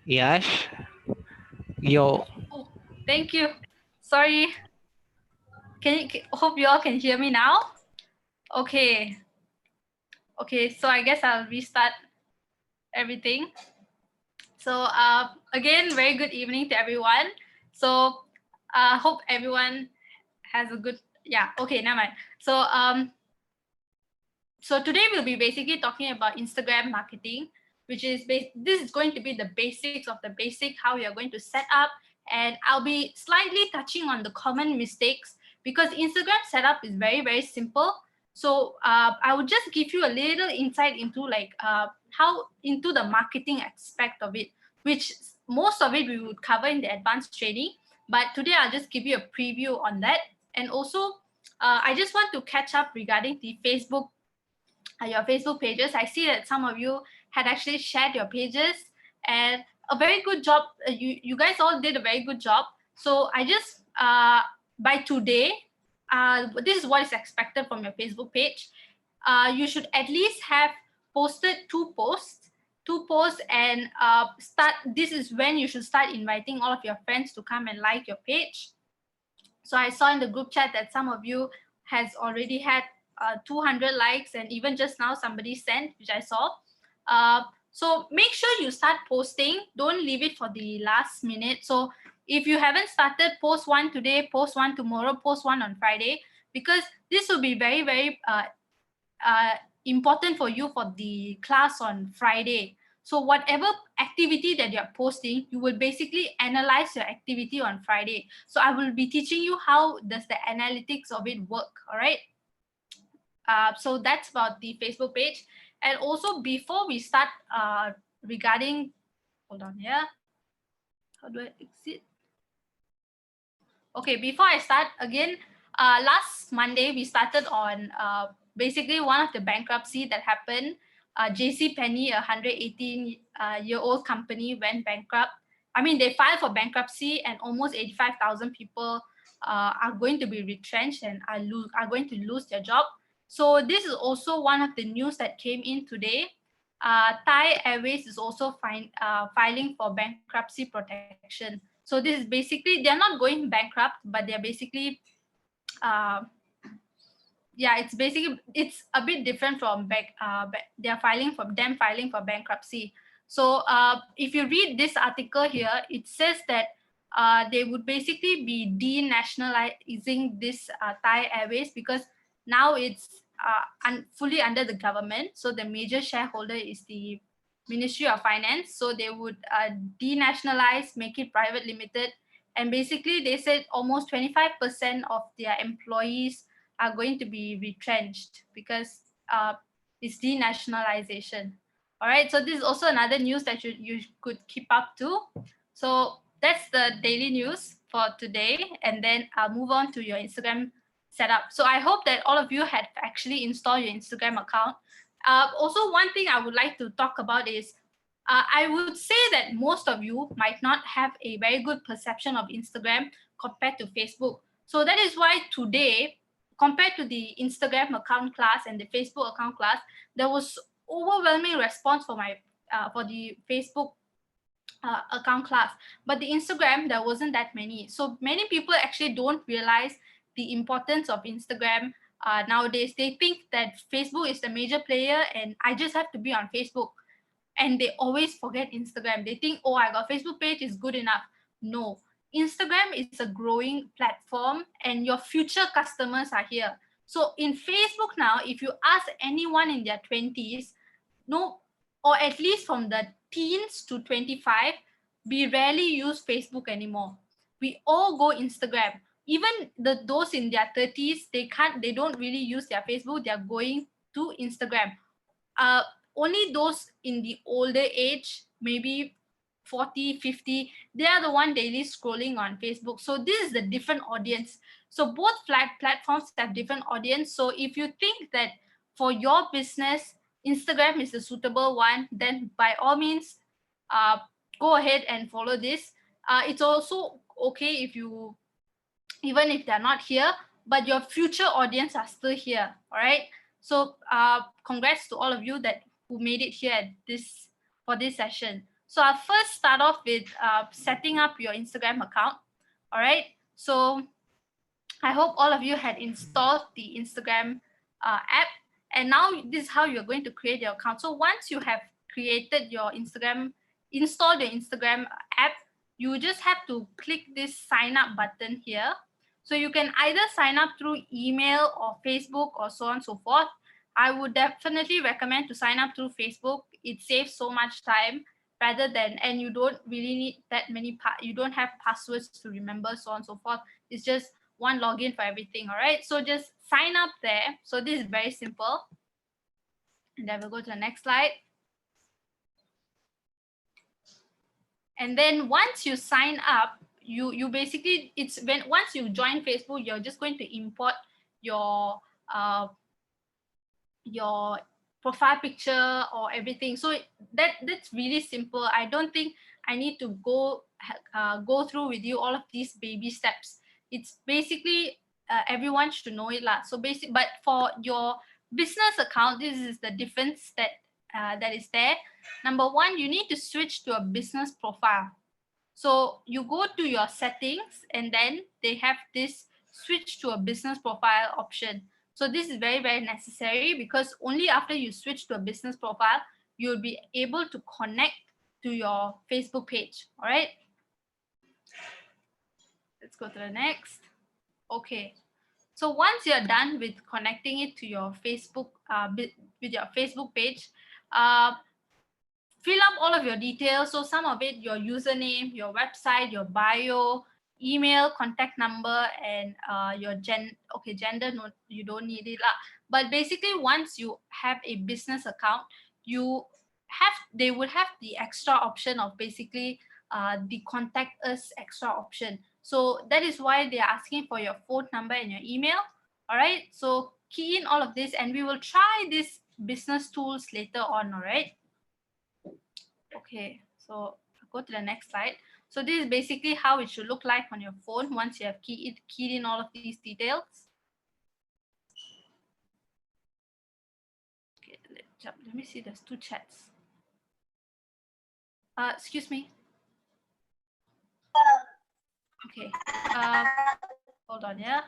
Yash, yo. Oh, thank you. Sorry. Hope you all can hear me now? Okay. Okay, so I guess I'll restart everything. So again, very good evening to everyone. So hope everyone has a good, yeah, okay, never mind. So today we'll be basically talking about Instagram marketing, which is this is going to be the basics of the basic, how you're going to set up, and I'll be slightly touching on the common mistakes because Instagram setup is very, very simple. So I will just give you a little insight into how into the marketing aspect of it, which most of it we would cover in the advanced training. But today I'll just give you a preview on that. And also, I just want to catch up regarding the your Facebook pages. I see that some of you had actually shared your pages, and a very good job. You guys all did a very good job. So I just by today, this is what is expected from your Facebook page. You should at least have posted two posts, and start. This is when you should start inviting all of your friends to come and like your page. So I saw in the group chat that some of you has already had 200 likes, and even just now somebody sent, which I saw. So make sure you start posting. Don't leave it for the last minute. So if you haven't started, post one today, post one tomorrow, post one on Friday, because this will be very, very important for you for the class on Friday. So whatever activity that you're posting, you will basically analyze your activity on Friday. So I will be teaching you how does the analytics of it work. All right. So that's about the Facebook page. And also before we start regarding, hold on here. How do I exit? Okay, before I start again, last Monday we started on basically one of the bankruptcy that happened. JC Penney, a 118-year-old company, went bankrupt. I mean, they filed for bankruptcy, and almost 85,000 people are going to be retrenched and are going to lose their job. So this is also one of the news that came in today. Thai Airways is also filing for bankruptcy protection. So this is basically, they're not going bankrupt, but they're basically, yeah, it's a bit different from they're filing for bankruptcy. So if you read this article here, it says that they would basically be denationalizing this Thai Airways because now it's fully under the government. So the major shareholder is the Ministry of Finance. So they would denationalize, make it private limited. And basically they said almost 25% of their employees are going to be retrenched because it's denationalization. All right, so this is also another news that you could keep up to. So that's the daily news for today, and then I'll move on to your Instagram setup. So I hope that all of you had actually installed your Instagram account. Also, one thing I would like to talk about is I would say that most of you might not have a very good perception of Instagram compared to Facebook. So that is why today, compared to the Instagram account class and the Facebook account class, there was overwhelming response for the Facebook account class. But the Instagram, there wasn't that many. So many people actually don't realize the importance of Instagram nowadays. They think that Facebook is the major player and I just have to be on Facebook. and they always forget Instagram. They think, oh, I got Facebook page is good enough. No, Instagram is a growing platform and your future customers are here. So in Facebook now, if you ask anyone in their 20s, no, or at least from the teens to 25, we rarely use Facebook anymore. We all go Instagram. Even those in their 30s, they don't really use their Facebook. They're going to Instagram. uh, Only those in the older age, maybe 40, 50, they are the one daily scrolling on Facebook. So this is the different audience. So both platforms have different audience. So if you think that for your business, Instagram is the suitable one, then by all means, uh, go ahead and follow this. It's also okay if you, even if they're not here, but your future audience are still here. All right. So congrats to all of you that who made it here at this for this session. So I'll first start off with setting up your Instagram account. All right. So I hope all of you had installed the Instagram app, and now this is how you're going to create your account. So once you have created your Instagram, installed your Instagram app, you just have to click this sign up button here. So you can either sign up through email or Facebook or so on and so forth. I would definitely recommend to sign up through Facebook. It saves so much time rather than, and you don't really need that many, you don't have passwords to remember, so on and so forth. It's just one login for everything. All right, so just sign up there. So this is very simple. And then we'll go to the next slide. And then once you sign up, you basically, it's when once you join Facebook, you're just going to import your profile picture or everything. So that's really simple. I don't think I need to go through with you all of these baby steps. It's basically everyone should know it lah. So but for your business account, this is the difference that is there. Number one, you need to switch to a business profile. So you go to your settings and then they have this switch to a business profile option. So this is very, very necessary because only after you switch to a business profile, you'll be able to connect to your Facebook page. All right. Let's go to the next. Okay. So once you're done with connecting it to your Facebook, with your Facebook page, fill up all of your details. So some of it, your username, your website, your bio, email, contact number, and your gender, no, you don't need it lah. But basically, once you have a business account, they would have the extra option of basically the contact us extra option. So that is why they are asking for your phone number and your email. All right, so key in all of this, and we will try these business tools later on. All right. Okay, so go to the next slide. So this is basically how it should look like on your phone once you have keyed in all of these details. Okay, let me see, there's two chats. Excuse me. Okay, hold on, yeah.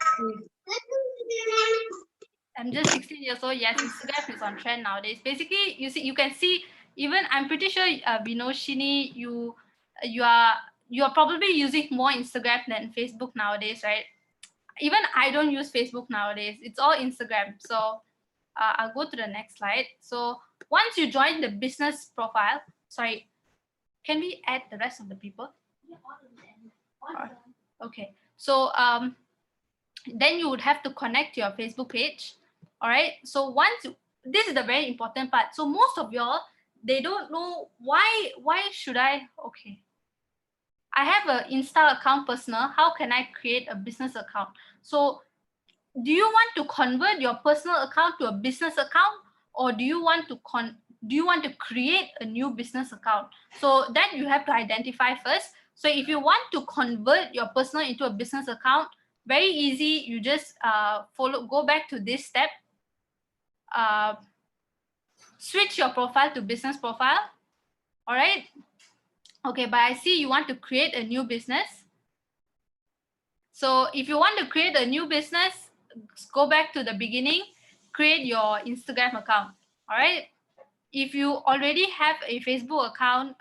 I'm just 16 years old. Yes, Instagram is on trend nowadays. Basically, you can see, even I'm pretty sure Vinoshini, you are probably using more Instagram than Facebook nowadays, right? Even I don't use Facebook nowadays. It's all Instagram. So I'll go to the next slide. So once you join the business profile, sorry, can we add the rest of the people? Okay. So then you would have to connect your Facebook page. All right. So this is the very important part. So most of y'all, they don't know why should I? Okay. I have an Insta account personal. How can I create a business account? So do you want to convert your personal account to a business account, or do you want to create a new business account? So that you have to identify first. So if you want to convert your personal into a business account, very easy. You just go back to this step. Switch your profile to business profile. All right. Okay, but I see you want to create a new business. So if you want to create a new business, go back to the beginning, create your Instagram account. All right. if you already have a Facebook account,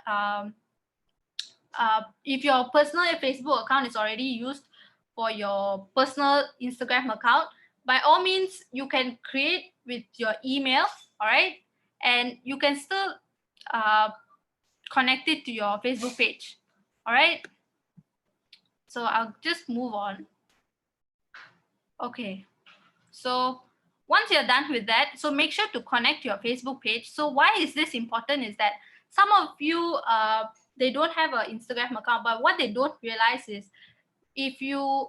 if your personal Facebook account is already used for your personal Instagram account, by all means, you can create with your email, all right? And you can still connect it to your Facebook page, all right? So I'll just move on. Okay, so once you're done with that, so make sure to connect your Facebook page. So why is this important is that some of you, they don't have an Instagram account, but what they don't realize is if you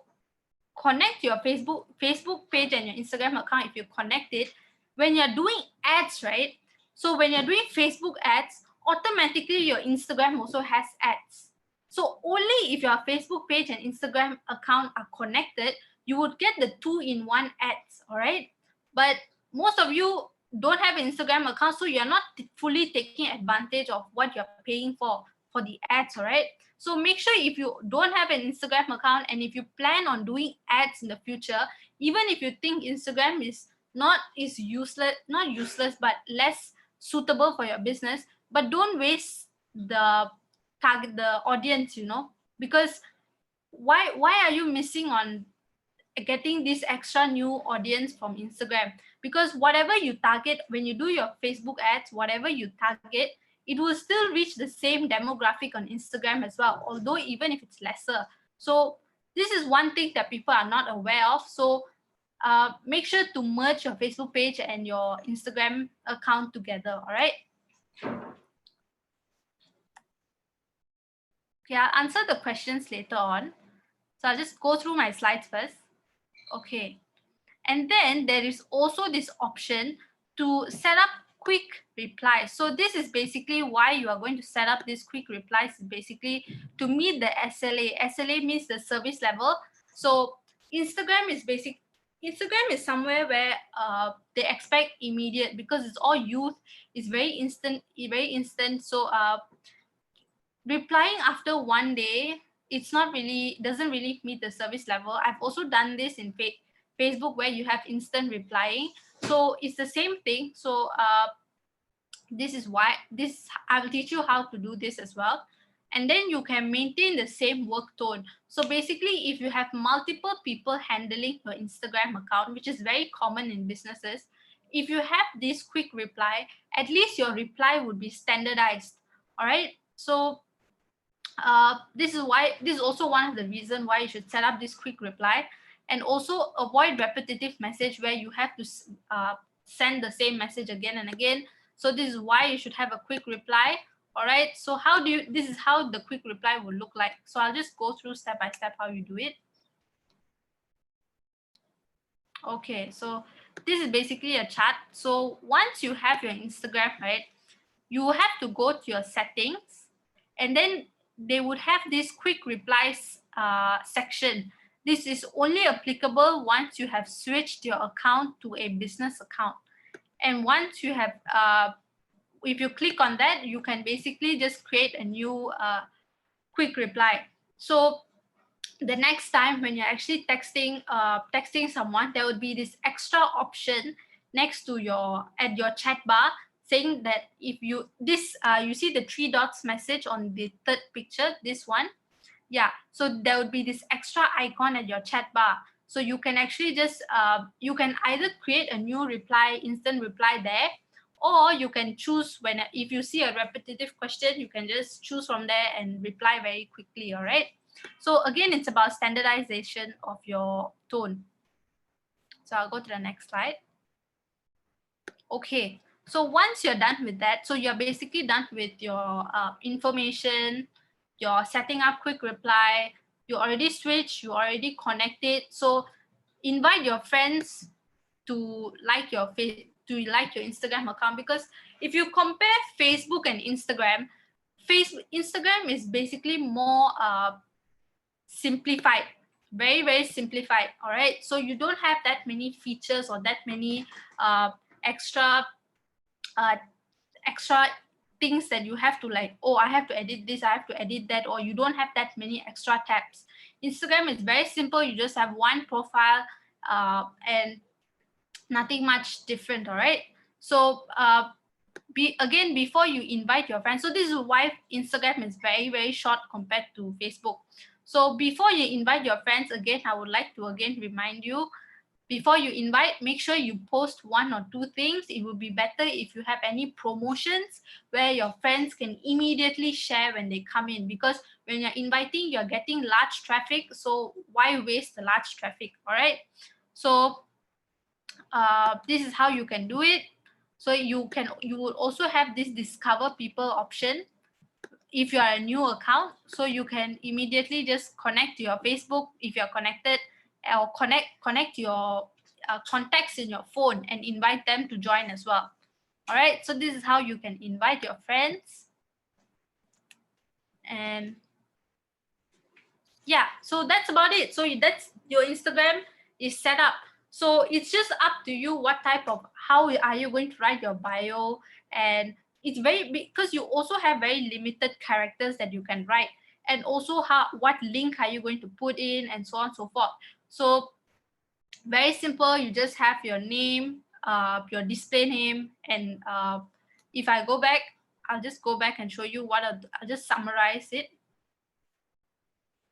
connect your Facebook page and your Instagram account, if you connect it, when you're doing ads, right? So when you're doing Facebook ads, automatically your Instagram also has ads. So only if your Facebook page and Instagram account are connected, you would get the 2-in-1 ads, all right? But most of you don't have an Instagram account, so you're not fully taking advantage of what you're paying for the ads, all right? So make sure if you don't have an Instagram account and if you plan on doing ads in the future, even if you think Instagram is not useless, but less suitable for your business, but don't waste the audience, you know, because why are you missing on getting this extra new audience from Instagram? Because whatever you target when you do your Facebook ads, whatever you target, it will still reach the same demographic on Instagram as well, although even if it's lesser. So this is one thing that people are not aware of. So make sure to merge your Facebook page and your Instagram account together, all right? Okay, I'll answer the questions later on. So I'll just go through my slides first. Okay. And then there is also this option to set up quick replies. So this is basically why you are going to set up this quick replies, basically to meet the SLA. SLA means the service level. So Instagram is somewhere where they expect immediate, because it's all youth. It's very instant. So replying after one day, doesn't really meet the service level. I've also done this in Facebook where you have instant replying. So it's the same thing. So I will teach you how to do this as well. And then you can maintain the same work tone. So basically, if you have multiple people handling your Instagram account, which is very common in businesses, if you have this quick reply, at least your reply would be standardized. All right. So this is also one of the reasons why you should set up this quick reply, and also avoid repetitive message where you have to send the same message again and again. So this is why you should have a quick reply. All right, so this is how the quick reply will look like. So I'll just go through step by step how you do it. Okay, so this is basically a chart. So once you have your Instagram, right, you have to go to your settings, and then they would have this quick replies section. This is only applicable once you have switched your account to a business account. And once you have, if you click on that, you can basically just create a new quick reply. So the next time when you're actually texting someone, there would be this extra option next to your chat bar, saying that if you you see the 3 dots message on the third picture, this one. Yeah, so there would be this extra icon at your chat bar. So you can actually just you can either create a new reply, instant reply there, or you can choose if you see a repetitive question, you can just choose from there and reply very quickly. All right. So again, it's about standardization of your tone. So I'll go to the next slide. Okay, so once you're done with that, so you're basically done with your information, you're setting up quick reply, you already switched, you already connected. So invite your friends to like your Instagram account, because if you compare Facebook and Instagram, Instagram is basically more simplified, very simplified. All right, so you don't have that many features or that many extra things that you have to I have to edit this, I have to edit that, or you don't have that many extra tabs. Instagram is very simple. You just have one profile and nothing much different. All right, so before you invite your friends, so this is why Instagram is very, very short compared to Facebook. So before you invite your friends, again, I would like to again remind you, before you invite, make sure you post 1 or 2 things. It would be better if you have any promotions where your friends can immediately share when they come in, because when you're inviting, you're getting large traffic. So why waste the large traffic? All right. So this is how you can do it. So you will also have this discover people option if you are a new account. So you can immediately just connect to your Facebook if you're connected, or connect your contacts in your phone and invite them to join as well. All right, so this is how you can invite your friends. And yeah, so that's about it. So that's your Instagram is set up. So it's just up to you what type of, how are you going to write your bio. And it's very, because you also have very limited characters that you can write, and also what link are you going to put in, and so on and so forth. So very simple, you just have your name, your display name, and if I go back, I'll just go back and show you I'll just summarize it.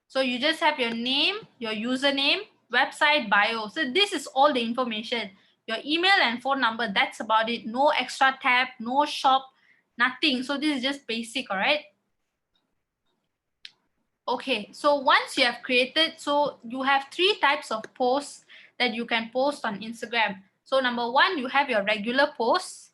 So you just have your name, your username, website, bio. So this is all the information. Your email and phone number, that's about it. No extra tab, no shop, nothing. So this is just basic, all right? Okay, so once you have created, so you have 3 types of posts that you can post on Instagram. So number 1, you have your regular posts.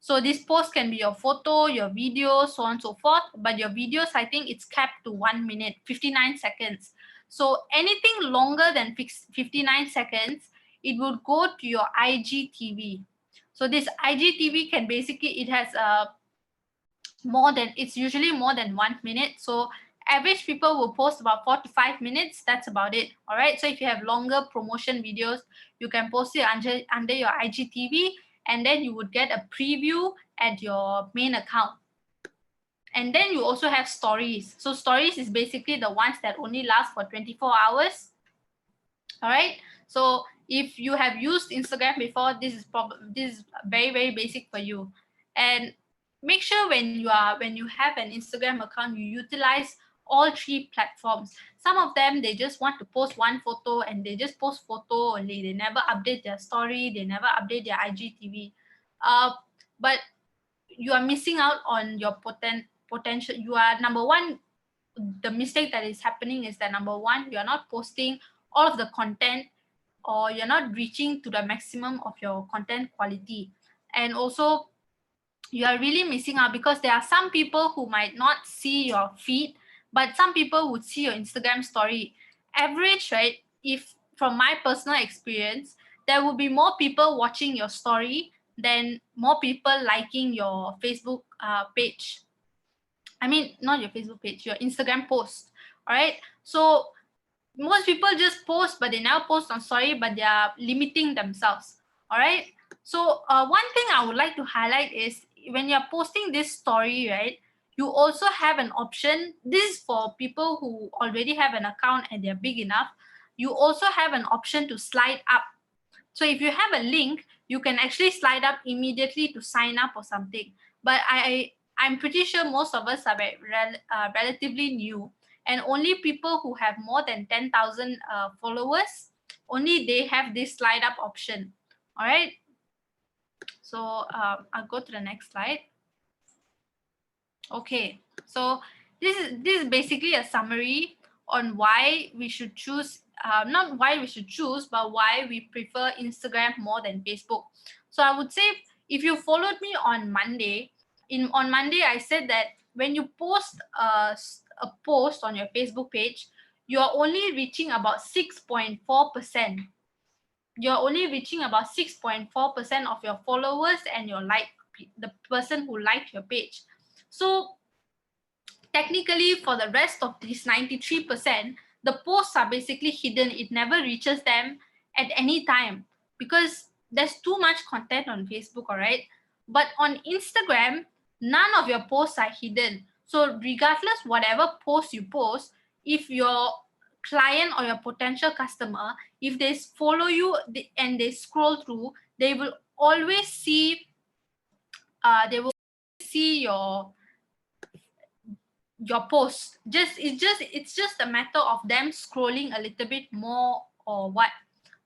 So this post can be your photo, your video, so on and so forth. But your videos, I think it's capped to 1 minute, 59 seconds. So anything longer than 59 seconds, it would go to your IGTV. So this IGTV can basically, it has it's usually more than 1 minute. So average people will post about 4 to 5 minutes. That's about it. All right. So if you have longer promotion videos, you can post it under your IGTV, and then you would get a preview at your main account. And then you also have stories. So stories is basically the ones that only last for 24 hours. All right. So if you have used Instagram before, this is very, very basic for you. And make sure when you have an Instagram account, you utilize all 3 platforms. Some of them, they just want to post one photo and they just post photo only. They never update their story. They never update their IGTV. But you are missing out on your potential. You are, number 1, the mistake that is happening is that, number 1, you are not posting all of the content, or you're not reaching to the maximum of your content quality. And also, you are really missing out, because there are some people who might not see your feed, but some people would see your Instagram story. Average, right? If from my personal experience, there will be more people watching your story than more people liking your Facebook page. I mean, not your Facebook page, your Instagram post. All right. So most people just post, but they never post on story, but they are limiting themselves. All right. So one thing I would like to highlight is, when you're posting this story, right, you also have an option. This is for people who already have an account and they're big enough. You also have an option to slide up. So if you have a link, you can actually slide up immediately to sign up or something. But I'm pretty sure most of us are relatively new, and only people who have more than 10,000 followers, only they have this slide up option. All right. So I'll go to the next slide. Okay. So this is basically a summary on why we should choose, not why we should choose, but why we prefer Instagram more than Facebook. So I would say, if you followed me on Monday, on Monday, I said that when you post a post on your Facebook page, you're only reaching about 6.4%. You're only reaching about 6.4% of your followers and the person who liked your page. So technically, for the rest of these 93%, the posts are basically hidden. It never reaches them at any time, because there's too much content on Facebook, all right? But on Instagram, none of your posts are hidden. So regardless, whatever post you post, if your client or your potential customer, if they follow you and they scroll through, they will always see, they will see your post. It's just a matter of them scrolling a little bit more or what.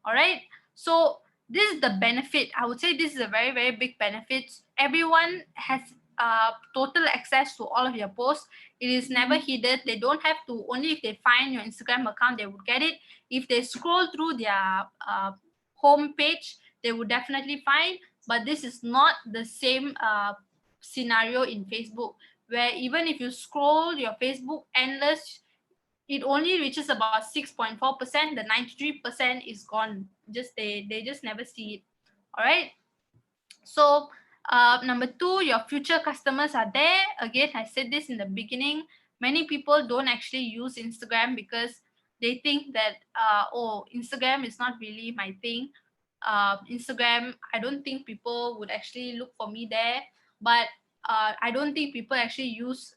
All right, so this is the benefit. I would say this is a very, very big benefit. Everyone has total access to all of your posts. It is never hidden. They don't have to, only if they find your Instagram account they would get it. If they scroll through their home page, they would definitely find. But this is not the same scenario in Facebook, where even if you scroll your Facebook endless, it only reaches about 6.4%. The 93% is gone. They just never see it. All right. So number two, your future customers are there. Again, I said this in the beginning. Many people don't actually use Instagram because they think that oh, Instagram is not really my thing. Instagram, I don't think people would actually look for me there. But I don't think people actually use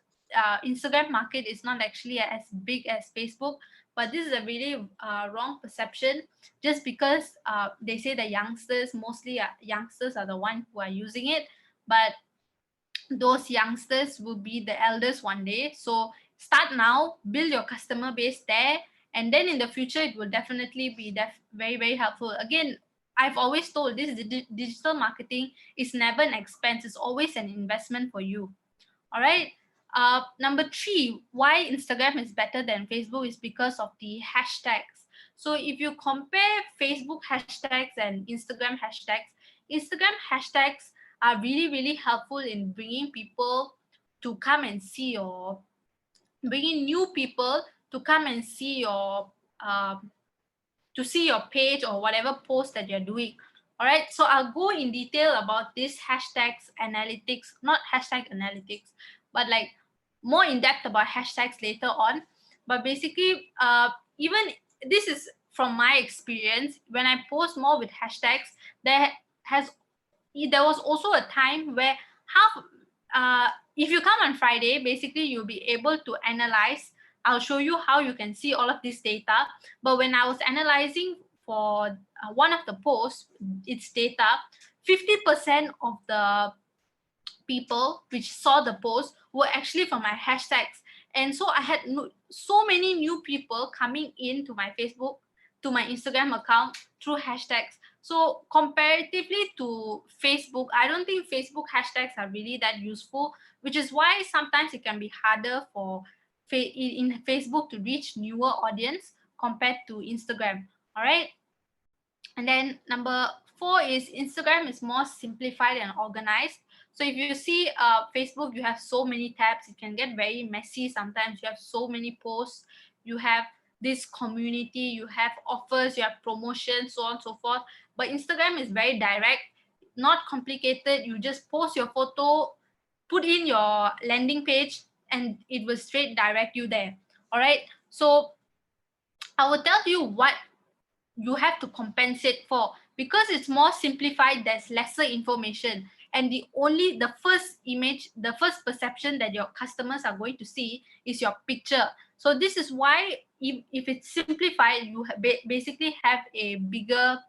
Instagram market is not actually as big as Facebook. But this is a really wrong perception, just because they say the youngsters, mostly youngsters are the ones who are using it, but those youngsters will be the elders one day. So start now, build your customer base there, and then in the future it will definitely be very, very helpful. Again, I've always told this, digital marketing is never an expense, it's always an investment for you. All right. Number three, why Instagram is better than Facebook is because of the hashtags. So if you compare Facebook hashtags and Instagram hashtags are really, really helpful in bringing people to come and see your, bringing new people to come and see your, to see your page or whatever post that you're doing. All right, so I'll go in detail about this hashtags analytics, not hashtag analytics, but like more in depth about hashtags later on. But basically, even this is from my experience, when I post more with hashtags, there was also a time where if you come on Friday, basically you'll be able to analyze. I'll show you how you can see all of this data. But when I was analyzing for one of the posts, its data, 50% of the people which saw the post were actually from my hashtags. And so I had so many new people coming into my Facebook, to my Instagram account through hashtags. So comparatively to Facebook, I don't think Facebook hashtags are really that useful, which is why sometimes it can be harder for in Facebook to reach newer audience compared to Instagram. All right. And then number four is Instagram is more simplified and organized. So if you see Facebook, you have so many tabs. It can get very messy sometimes. You have so many posts. You have this community. You have offers. You have promotions, so on and so forth. But Instagram is very direct, not complicated. You just post your photo, put in your landing page, and it will straight direct you there. All right. So I will tell you what you have to compensate for. Because it's more simplified, there's lesser information, and the first image, the first perception that your customers are going to see is your picture. So this is why if it's simplified, you basically have a bigger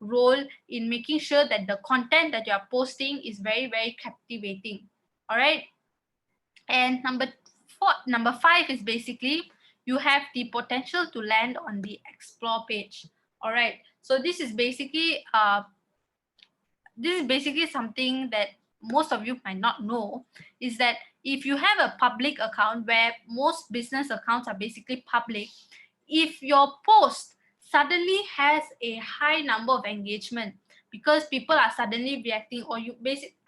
role in making sure that the content that you're posting is very, very captivating. All right. And number five is basically you have the potential to land on the explore page. All right, so this is basically something that most of you might not know, is that if you have a public account, where most business accounts are basically public, if your post suddenly has a high number of engagement because people are suddenly reacting, or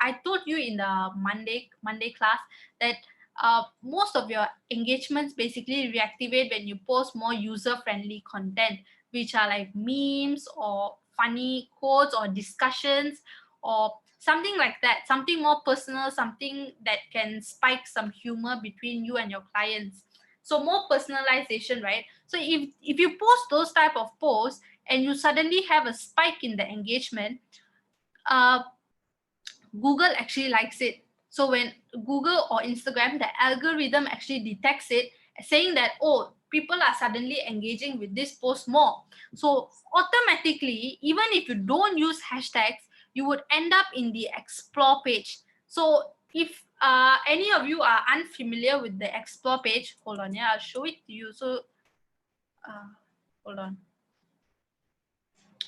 I told you in the Monday class that most of your engagements basically reactivate when you post more user-friendly content, which are like memes or funny quotes or discussions or something like that, something more personal, something that can spike some humor between you and your clients. So more personalization, right? So if you post those type of posts and you suddenly have a spike in the engagement, Google actually likes it. So when Google or Instagram, the algorithm actually detects it, saying that, oh, people are suddenly engaging with this post more. So automatically, even if you don't use hashtags, you would end up in the explore page. So if any of you are unfamiliar with the explore page, hold on, yeah, I'll show it to you. So hold on.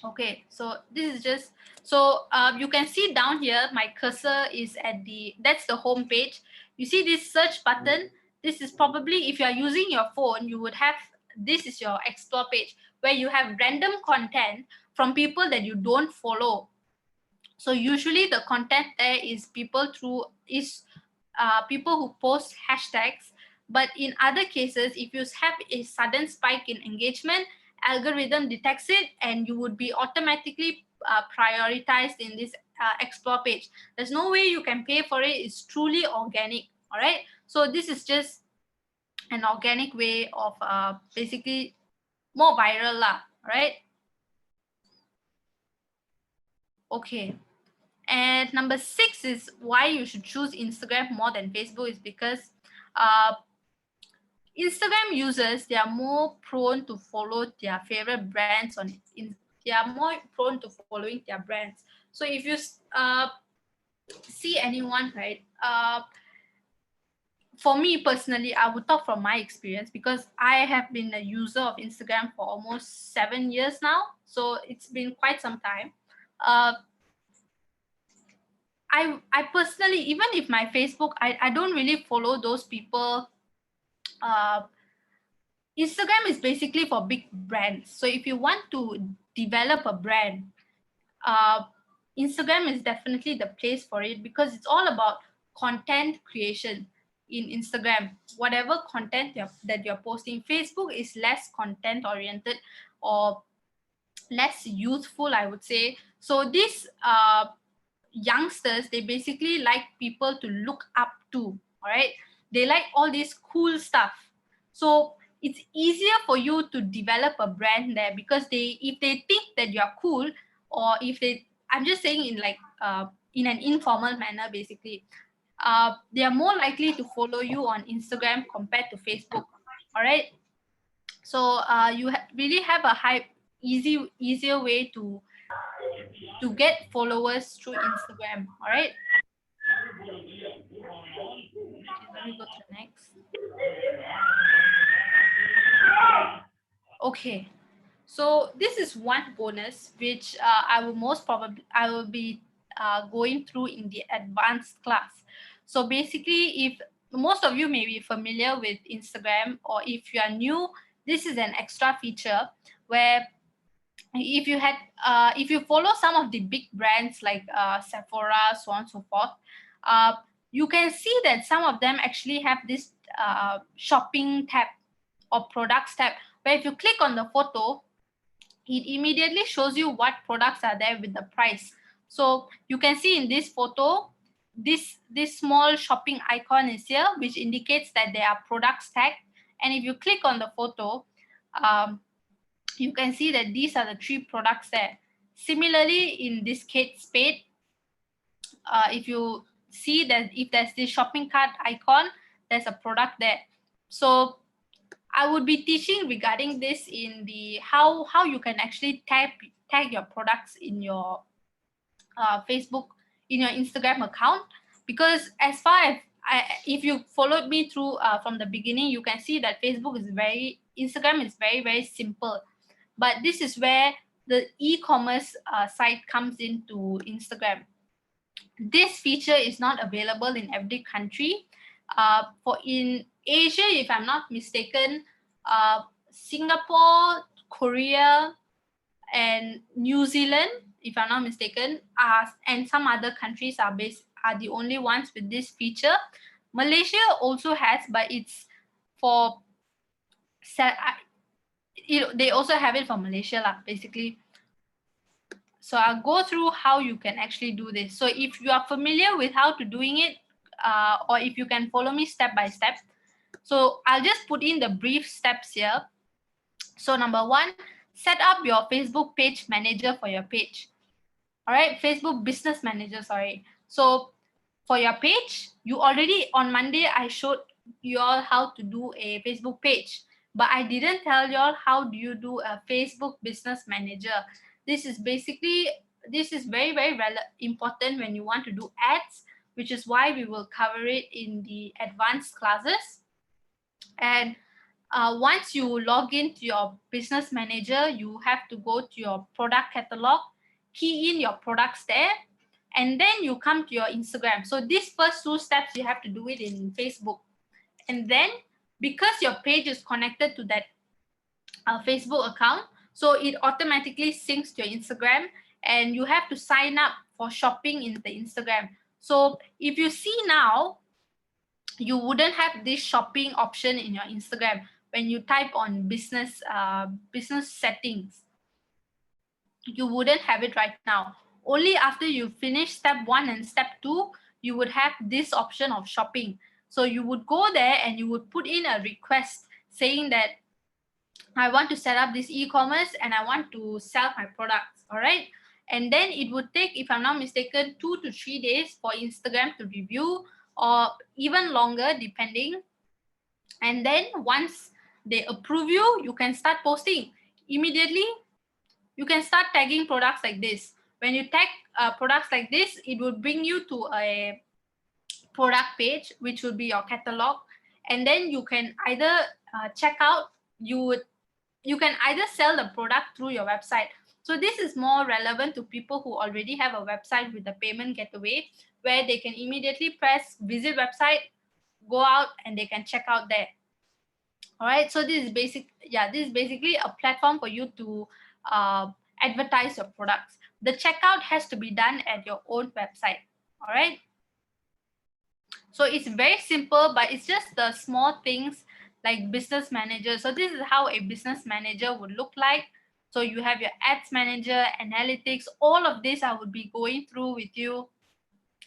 Okay, so this is just, so you can see down here, my cursor is at that's the home page. You see this search button. This is probably, if you are using your phone, you would have, this is your explore page where you have random content from people that you don't follow. So usually the content there is people who post hashtags. But in other cases, if you have a sudden spike in engagement, algorithm detects it and you would be automatically prioritized in this explore page. There's no way you can pay for it. It's truly organic. All right. So this is just an organic way of basically more viral lah, right? Okay. And number 6 is why you should choose Instagram more than Facebook is because Instagram users, they are more prone to follow their favorite brands on it. They are more prone to following their brands. So if you see anyone, right? For me personally, I would talk from my experience because I have been a user of Instagram for almost 7 years now. So it's been quite some time. I personally, even if my Facebook, I don't really follow those people. Instagram is basically for big brands. So if you want to develop a brand, Instagram is definitely the place for it because it's all about content creation in Instagram. Whatever content that you're posting, Facebook is less content oriented or less youthful, I would say. So these youngsters, they basically like people to look up to. All right, they like all this cool stuff. So it's easier for you to develop a brand there because if they think that you're cool, or if I'm just saying in like in an informal manner, basically, they are more likely to follow you on Instagram compared to Facebook. All right, so you really have a easier way to get followers through Instagram. All right. Let me go to the next. Okay. So this is one bonus which I will be going through in the advanced class. So basically, if most of you may be familiar with Instagram, or if you are new, this is an extra feature where if you follow some of the big brands like Sephora, so on and so forth, you can see that some of them actually have this shopping tab or products tab, where if you click on the photo, it immediately shows you what products are there with the price. So you can see in this photo, this small shopping icon is here, which indicates that there are products tagged. And if you click on the photo, you can see that these are the 3 products there. Similarly, in this Kate Spade, if you see that if there's this shopping cart icon, there's a product there. So I would be teaching regarding this in the how you can actually tag your products in your Facebook, in your Instagram account, because as far as if you followed me through from the beginning, you can see that Instagram is very, very simple. But this is where the e-commerce site comes into Instagram. This feature is not available in every country. For in Asia, if I'm not mistaken, Singapore, Korea, and New Zealand, if I'm not mistaken, and some other countries are the only ones with this feature. Malaysia also has, but it's for they also have it for Malaysia lah, basically. So I'll go through how you can actually do this. So if you are familiar with how to doing it, or if you can follow me step by step. So I'll just put in the brief steps here. So number 1, set up your Facebook page manager for your page. All right, Facebook business manager, sorry. So for your page, you already, on Monday, I showed you all how to do a Facebook page, but I didn't tell you all how do you do a Facebook business manager. This is very, very important when you want to do ads which is why we will cover it in the advanced classes. And once you log into your business manager, you have to go to your product catalog, key in your products there, and then you come to your Instagram. So these first two steps, you have to do it in Facebook. And then because your page is connected to that Facebook account, so it automatically syncs to your Instagram, and you have to sign up for shopping in the Instagram. So if you see now, you wouldn't have this shopping option in your Instagram when you type on business settings. You wouldn't have it right now. Only after you finish step 1 and step 2, you would have this option of shopping. So you would go there and you would put in a request saying that I want to set up this e-commerce and I want to sell my products. All right. And then it would take, if I'm not mistaken, 2 to 3 days for Instagram to review, or even longer depending. And then once they approve you, you can start posting immediately. You can start tagging products like this. When you tag products like this, it will bring you to a product page, which will be your catalog. And then you can either check out, you can either sell the product through your website. So this is more relevant to people who already have a website with the payment gateway, where they can immediately press visit website, go out, and they can check out there. All right, so this is basically a platform for you to advertise your products. The checkout has to be done at your own website. All right, so it's very simple, but it's just the small things like business manager. So this is how a business manager would look like. So you have your ads manager, analytics, all of this I would be going through with you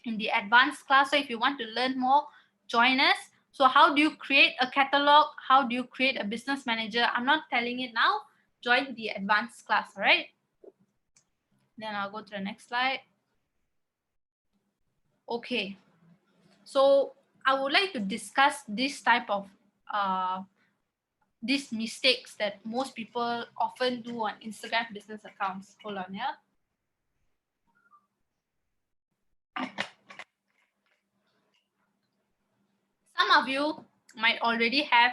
in the advanced class. So if you want to learn more, join us. So how do you create a catalog? How do you create a business manager? I'm not telling it now. Join the advanced class, all right? Then I'll go to the next slide. Okay. So I would like to discuss this type of these mistakes that most people often do on Instagram business accounts. Hold on, yeah. Some of you might already have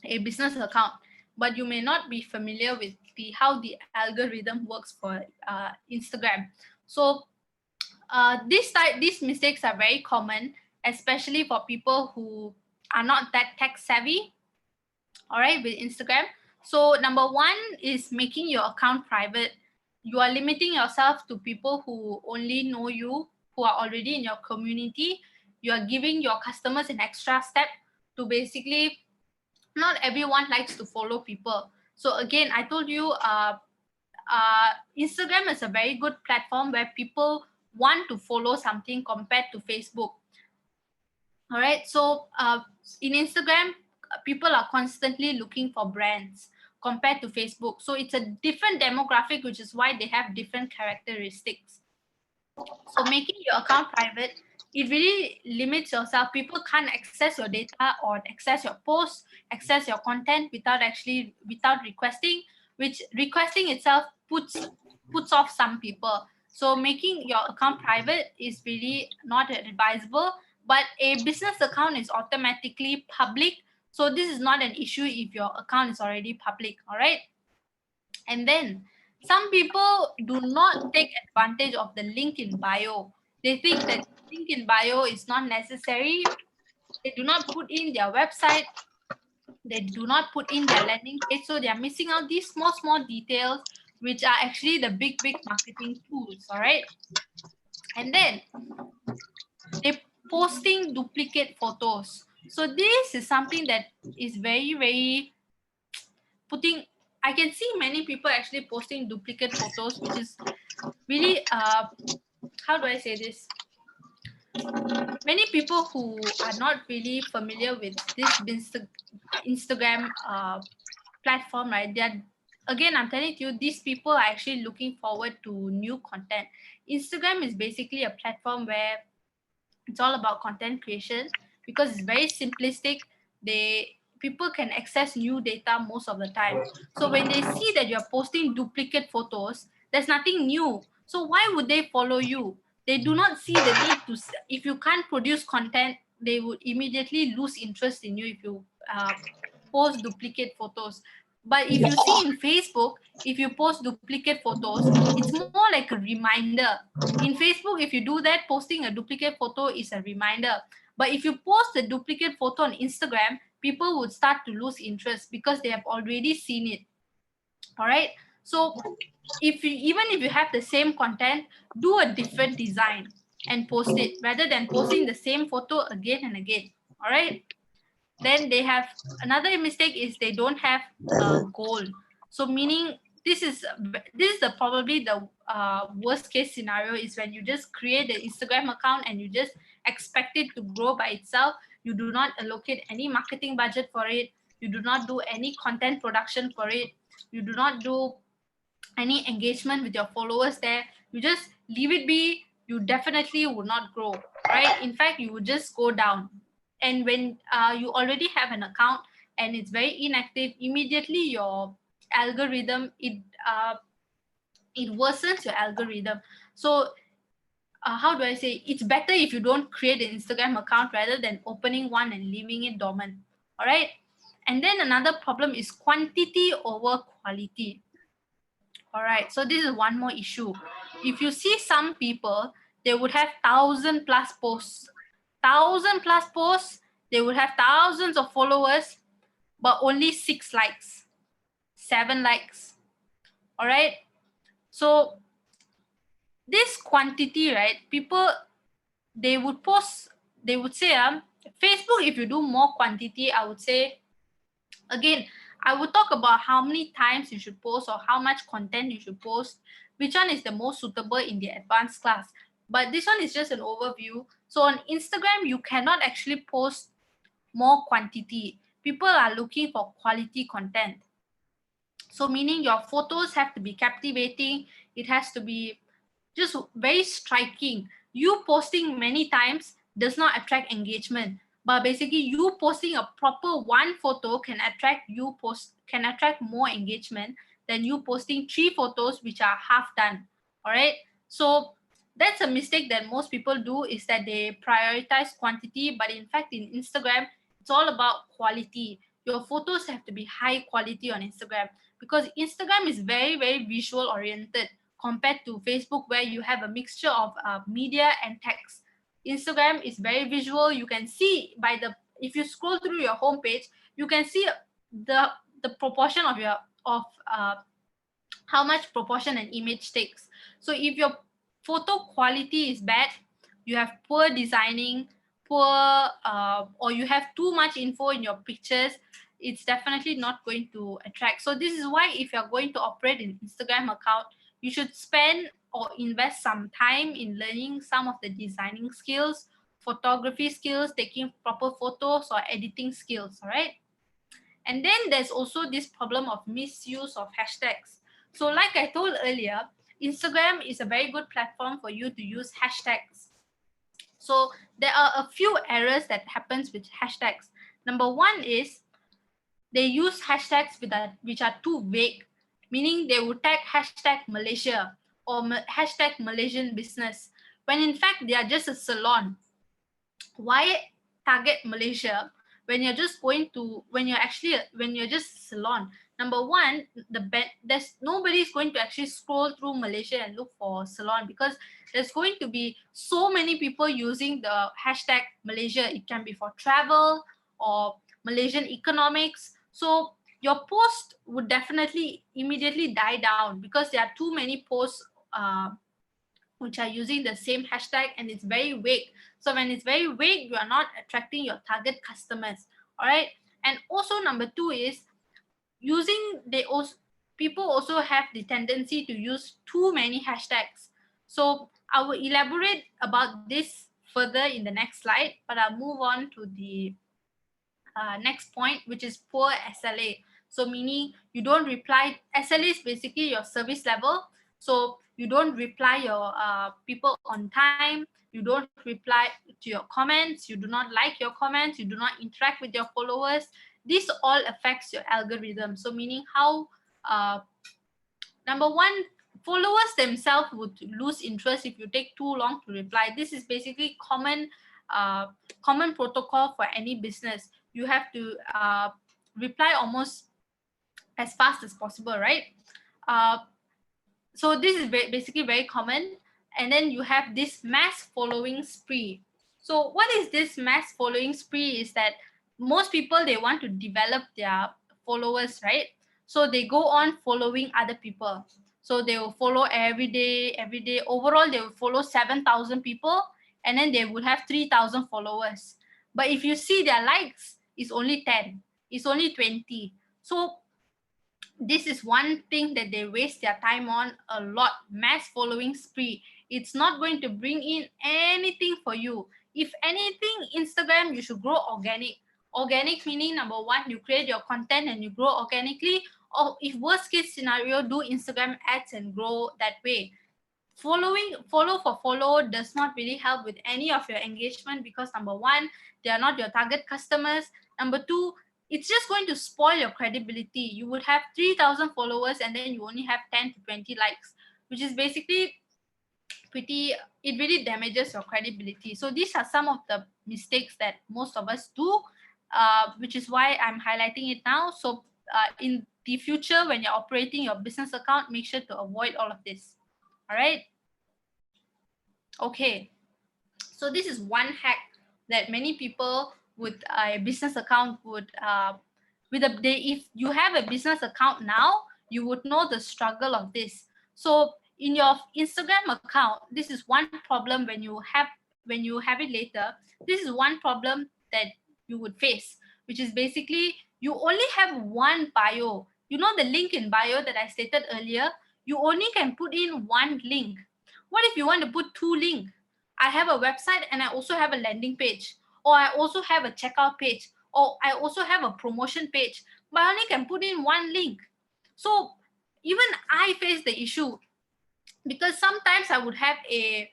a business account, but you may not be familiar with how the algorithm works for Instagram. So these mistakes are very common, especially for people who are not that tech savvy. All right, with Instagram. So number 1 is making your account private. You are limiting yourself to people who only know you, who are already in your community. You are giving your customers an extra step to basically, not everyone likes to follow people. So again, I told you, Instagram is a very good platform where people want to follow something compared to Facebook. All right, so in Instagram, people are constantly looking for brands compared to Facebook. So it's a different demographic, which is why they have different characteristics. So making your account private, it really limits yourself. People can't access your data or access your posts, access your content without requesting, which requesting itself puts off some people. So making your account private is really not advisable, but a business account is automatically public. So this is not an issue if your account is already public, all right? And then some people do not take advantage of the link in bio. They think that link in bio is not necessary. They do not put in their website. They do not put in their landing page. So they are missing out these small details, which are actually the big marketing tools, all right? And then they're posting duplicate photos. So this is something that is very putting, I can see many people actually posting duplicate photos, which is really, how do I say this? Many people who are not really familiar with this Instagram platform, right? They're, again, I'm telling you, these people are actually looking forward to new content. Instagram is basically a platform where it's all about content creation because it's very simplistic. People can access new data most of the time. So when they see that you're posting duplicate photos, there's nothing new. So why would they follow you? they do not see the need to, if you can't produce content, they would immediately lose interest in you if you post duplicate photos. But if you see in Facebook, if you post duplicate photos, it's more like a reminder. In Facebook, if you do that, posting a duplicate photo is a reminder. But if you post a duplicate photo on Instagram, people would start to lose interest because they have already seen it. All right. So even if you have the same content, do a different design and post it rather than posting the same photo again and again. All right. Then they have another mistake is they don't have a goal. So meaning this is probably the worst case scenario is when you just create the Instagram account and you just expect it to grow by itself. You do not allocate any marketing budget for it. You do not do any content production for it. You do not do any engagement with your followers there. You just leave it be. You definitely would not grow, right? In fact, you would just go down. And when you already have an account and it's very inactive, immediately your algorithm, it worsens your algorithm. So how do I say, it's better if you don't create an Instagram account rather than opening one and leaving it dormant. All right. And then another problem is quantity over quality. All right, so this is one more issue. If you see some people, they would have 1,000+ posts. 1,000+ posts, they would have thousands of followers, but only 6 likes, 7 likes. All right. So this quantity, right? People, they would post, they would say, Facebook, if you do more quantity, I would say, again, I would talk about how many times you should post or how much content you should post, which one is the most suitable in the advanced class. But this one is just an overview. So on Instagram, you cannot actually post more quantity. People are looking for quality content. So meaning your photos have to be captivating. It has to be just very striking. You posting many times does not attract engagement, but basically you posting a proper one photo can attract more engagement than you posting 3 photos which are half done. All right. So that's a mistake that most people do, is that they prioritize quantity, but in fact in Instagram it's all about quality. Your photos have to be high quality on Instagram because Instagram is very, very visual oriented compared to Facebook, where you have a mixture of media and text. Instagram is very visual. You can see by the, if you scroll through your homepage, you can see the proportion of your how much proportion an image takes. So if your photo quality is bad, you have poor designing, or you have too much info in your pictures, it's definitely not going to attract. So this is why if you're going to operate an Instagram account, you should spend or invest some time in learning some of the designing skills, photography skills, taking proper photos, or editing skills. All right. And then there's also this problem of misuse of hashtags. So like I told earlier, Instagram is a very good platform for you to use hashtags. So there are a few errors that happens with hashtags. Number one is they use hashtags which are too vague, meaning they would tag hashtag Malaysia or hashtag Malaysian business, when in fact they are just a salon. Why target Malaysia when you're just when you're just a salon? Number one, there's nobody's going to actually scroll through Malaysia and look for salon, because there's going to be so many people using the hashtag Malaysia. It can be for travel or Malaysian economics. So your post would definitely immediately die down because there are too many posts which are using the same hashtag, and it's very vague. So when it's very vague, you are not attracting your target customers. All right. And also number two is people also have the tendency to use too many hashtags. So I will elaborate about this further in the next slide, but I'll move on to the next point, which is poor SLA. So meaning you don't reply. SLA is basically your service level. So you don't reply your people on time. You don't reply to your comments. You do not like your comments. You do not interact with your followers. This all affects your algorithm. So meaning how, number one, followers themselves would lose interest if you take too long to reply. This is basically common protocol for any business. You have to reply almost as fast as possible, right? So this is basically very common. And then you have this mass following spree. So what is this mass following spree is that most people, they want to develop their followers, right? So they go on following other people. So they will follow every day. Overall, they will follow 7,000 people, and then they would have 3,000 followers. But if you see their likes, it's only 10, it's only 20. So this is one thing that they waste their time on a lot. Mass following spree. It's not going to bring in anything for you. If anything, Instagram, you should grow organic. Organic meaning, number one, you create your content and you grow organically. Or if worst case scenario, do Instagram ads and grow that way. Follow for follow does not really help with any of your engagement, because number one, they are not your target customers. Number two, it's just going to spoil your credibility. You would have 3,000 followers and then you only have 10 to 20 likes, which is basically it really damages your credibility. So these are some of the mistakes that most of us do, which is why I'm highlighting it now. So in the future, when you're operating your business account, make sure to avoid all of this. All right. Okay. So this is one hack that many people with a business account would if you have a business account now, you would know the struggle of this. So in your Instagram account, this is one problem when you have it later. This is one problem that you would face, which is basically you only have one bio. You know the link in bio that I stated earlier, you only can put in one link. What if you want to put two links? I have a website and I also have a landing page, or I also have a checkout page, or I also have a promotion page, but I only can put in one link. So even I face the issue, because sometimes I would have a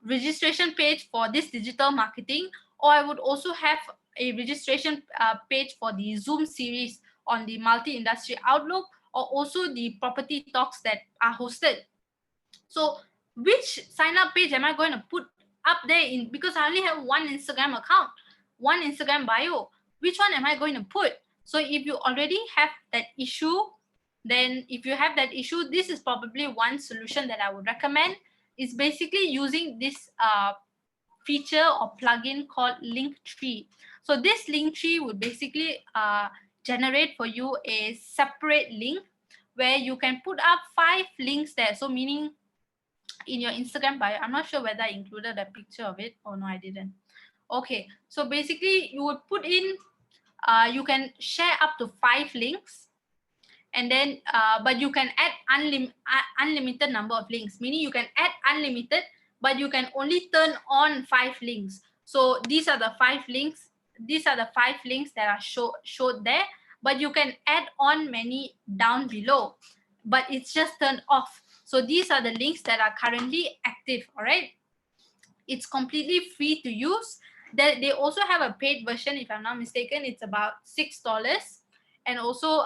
registration page for this digital marketing, or I would also have a registration page for the Zoom series on the multi-industry outlook, or also the property talks that are hosted. So which sign up page am I going to put up there in, because I only have one Instagram account, one Instagram bio, which one am I going to put? So if you already have that issue, then this is probably one solution that I would recommend. Is basically using this feature or plugin called Linktree. So this Linktree would basically generate for you a separate link where you can put up 5 links there. So meaning in your Instagram bio, I'm not sure whether I included a picture of it or no, I didn't. Okay, so basically you would put in, you can share up to 5 links, and then but you can add unlimited number of links, meaning you can add unlimited, but you can only turn on 5 links. So these are the 5 links. These are the 5 links that are showed there, but you can add on many down below, but it's just turned off. So these are the links that are currently active. All right, it's completely free to use. They also have a paid version, if I'm not mistaken. It's about $6, and also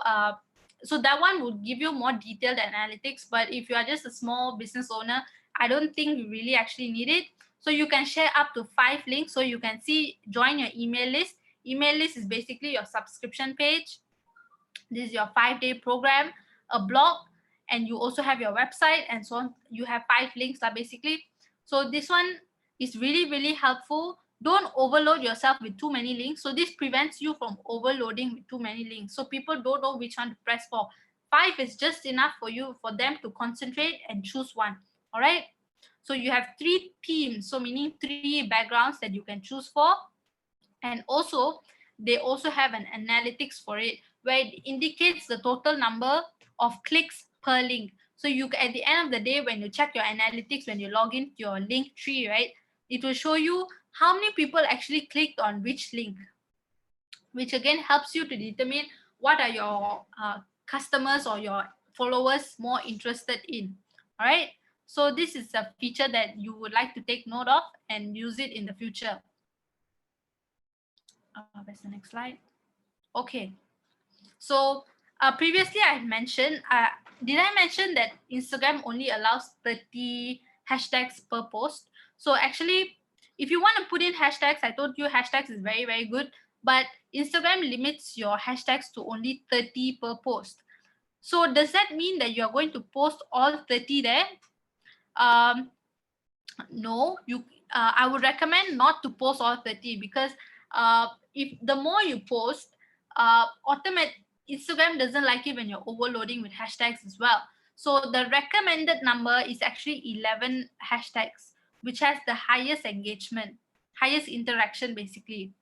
so that one would give you more detailed analytics. But if you are just a small business owner, I don't think you really actually need it. So you can share up to 5 links. So you can see, join your email list. Email list is basically your subscription page. This is your 5-day program, a blog, and you also have your website and so on. You have 5 links basically. So this one is really, really helpful. Don't overload yourself with too many links. So this prevents you from overloading with too many links. So people don't know which one to press for. 5 is just enough for them to concentrate and choose one. All right. So you have 3 themes, so meaning 3 backgrounds that you can choose for. And also, they also have an analytics for it, where it indicates the total number of clicks per link. So you, at the end of the day, when you check your analytics, when you log into your Linktree, right, it will show you how many people actually clicked on which link, which again helps you to determine what are your customers or your followers more interested in. All right. So this is a feature that you would like to take note of and use it in the future. Where's the next slide? Okay. So previously I mentioned did I mention that Instagram only allows 30 hashtags per post? So actually, if you want to put in hashtags, I told you hashtags is very, very good, but Instagram limits your hashtags to only 30 per post. So does that mean that you're going to post all 30 there? No, I would recommend not to post all 30, because if the more you post, Instagram doesn't like it when you're overloading with hashtags as well. So the recommended number is actually 11 hashtags, which has the highest engagement, highest interaction basically.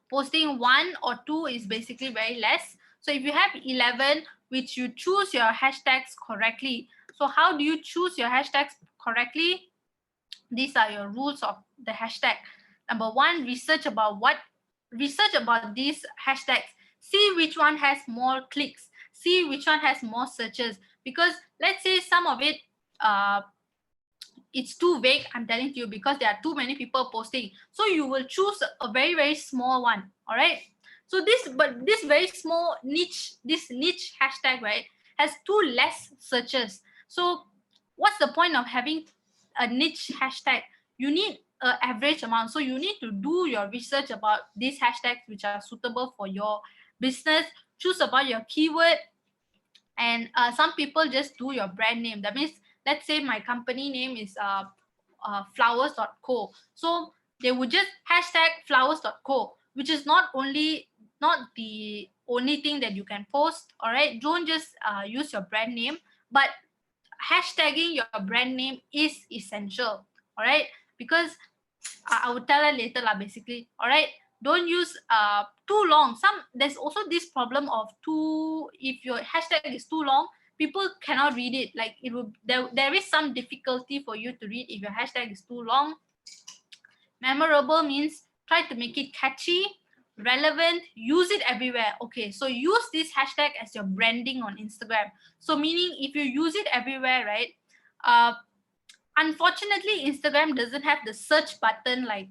Posting 1 or 2 is basically very less. So if you have 11, which you choose your hashtags correctly. So how do you choose your hashtags correctly? These are your rules of the hashtag. Number 1, research about these hashtags. See which one has more clicks. See which one has more searches. Because let's say some of it, it's too vague, I'm telling you, because there are too many people posting. So you will choose a very, very small one. All right. So this very small niche, this niche hashtag, right, has 2 less searches. So what's the point of having a niche hashtag? You need an average amount. So you need to do your research about these hashtags which are suitable for your business. Choose about your keyword. And some people just do your brand name. That means, let's say my company name is flowers.co. So they would just hashtag flowers.co, which is not the only thing that you can post. All right, don't just use your brand name, but hashtagging your brand name is essential. All right, because I would tell her later lah, basically. All right, don't use too long. There's also this problem of if your hashtag is too long, people cannot read it. Like there is some difficulty for you to read if your hashtag is too long. Memorable means try to make it catchy, relevant, use it everywhere. Okay, so use this hashtag as your branding on Instagram. So meaning if you use it everywhere, right? Unfortunately, Instagram doesn't have the search button like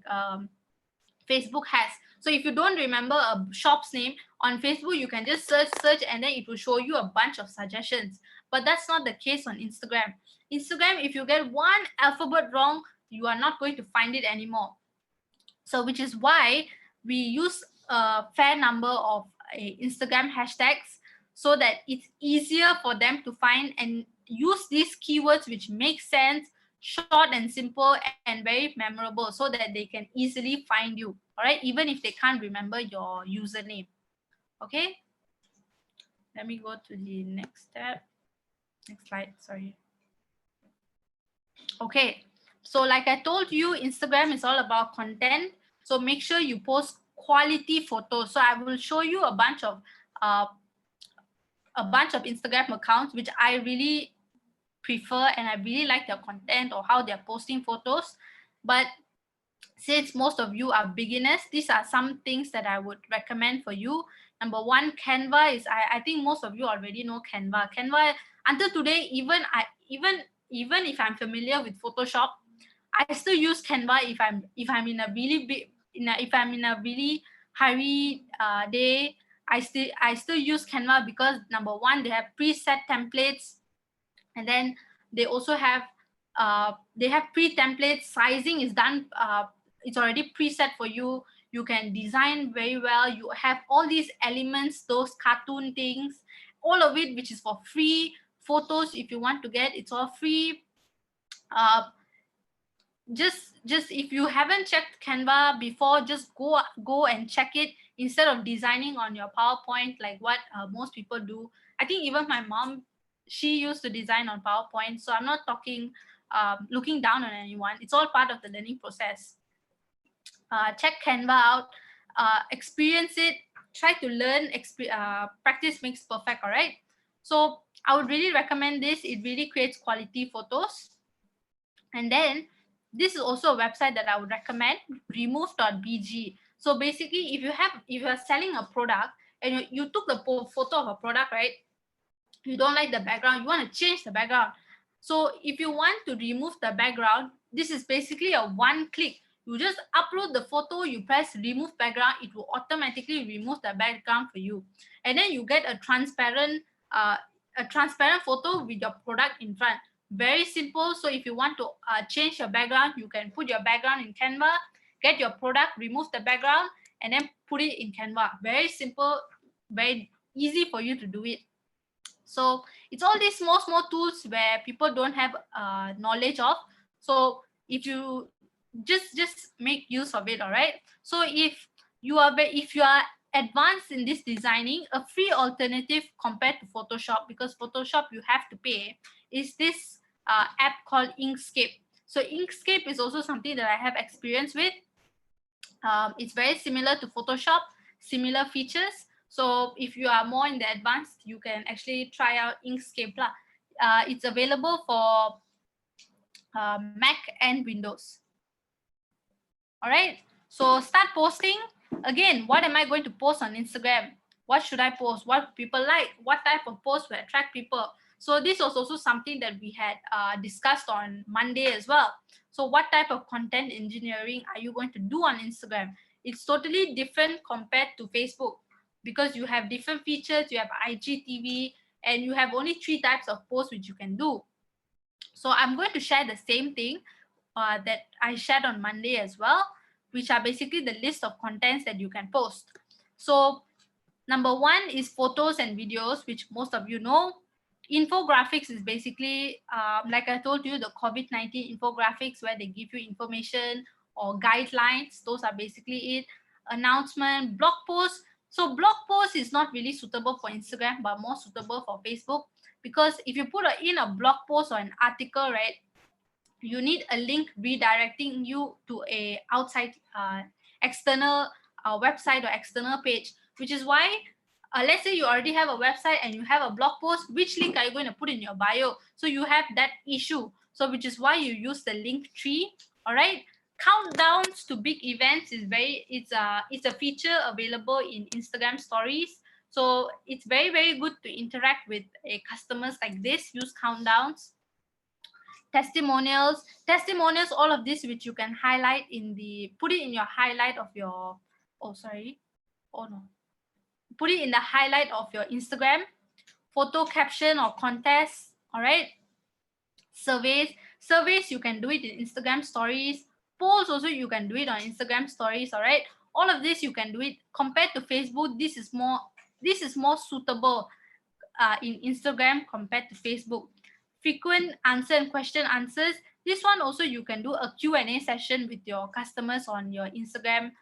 Facebook has. So if you don't remember a shop's name on Facebook, you can just search, and then it will show you a bunch of suggestions. But that's not the case on Instagram. Instagram, if you get one alphabet wrong, you are not going to find it anymore. So which is why we use a fair number of Instagram hashtags, so that it's easier for them to find and use these keywords which make sense, short and simple, and very memorable, so that they can easily find you. All right, even if they can't remember your username. Okay, let me go to the next step. Next slide, sorry. Okay, so like I told you, Instagram is all about content. So make sure you post quality photos. So I will show you a bunch of Instagram accounts which I really prefer, and I really like their content or how they're posting photos. But since most of you are beginners, these are some things that I would recommend for you. Number 1, Canva is, I think most of you already know Canva. Canva, until today, even if I'm familiar with Photoshop, I still use Canva if I'm in a really big, if I'm in a really hurry day. I still use Canva because number 1, they have preset templates, and then they also have pre-templates. Sizing is done. It's already preset for you. You can design very well. You have all these elements, those cartoon things, all of it, which is for free. Photos, if you want to get, it's all free. Just if you haven't checked Canva before, just go and check it instead of designing on your PowerPoint like what most people do. I think even my mom, she used to design on PowerPoint. So I'm not talking looking down on anyone. It's all part of the learning process. Check Canva out, experience it, try to learn. Practice makes perfect. All right, so I would really recommend this. It really creates quality photos. And then this is also a website that I would recommend, remove.bg. So basically, if you are selling a product and you took the photo of a product, right? You don't like the background, you want to change the background. So if you want to remove the background, this is basically a one click. You just upload the photo, you press remove background, it will automatically remove the background for you. And then you get a transparent a transparent photo with your product in front. Very simple. So if you want to change your background, you can put your background in Canva, get your product, remove the background, and then put it in Canva. Very simple, very easy for you to do it. So it's all these small tools where people don't have knowledge of. So if you just make use of it, all right? So if you are advanced in this designing, a free alternative compared to Photoshop, because Photoshop you have to pay, is this app called Inkscape. So Inkscape is also something that I have experience with. It's very similar to Photoshop, similar features. So if you are more in the advanced, you can actually try out Inkscape. It's available for Mac and Windows. All right, so start posting. Again, what am I going to post on Instagram? What should I post? What people like? What type of post will attract people? So this was also something that we had discussed on Monday as well. So what type of content engineering are you going to do on Instagram? It's totally different compared to Facebook, because you have different features. You have IGTV, and you have only 3 types of posts which you can do. So I'm going to share the same thing that I shared on Monday as well, which are basically the list of contents that you can post. So number 1 is photos and videos, which most of you know. Infographics is basically, like I told you, the COVID-19 infographics where they give you information or guidelines. Those are basically it. Announcement, blog posts. So blog post is not really suitable for Instagram, but more suitable for Facebook, because if you put in a blog post or an article, right, you need a link redirecting you to a outside external website or external page, which is why let's say you already have a website and you have a blog post, which link are you going to put in your bio? So you have that issue. So which is why you use the link tree. All right, countdowns to big events is it's a feature available in Instagram stories. So it's very good to interact with customers like this. Use countdowns. Testimonials, all of this which you can highlight in the, put it in your highlight of your, put it in the highlight of your Instagram. Photo caption or contest. All right, surveys you can do it in Instagram stories. Polls also you can do it on Instagram stories. All right, all of this you can do it. Compared to Facebook, this is more suitable in Instagram compared to Facebook. Frequent answer and question answers. This one also you can do a Q&A session with your customers on your Instagram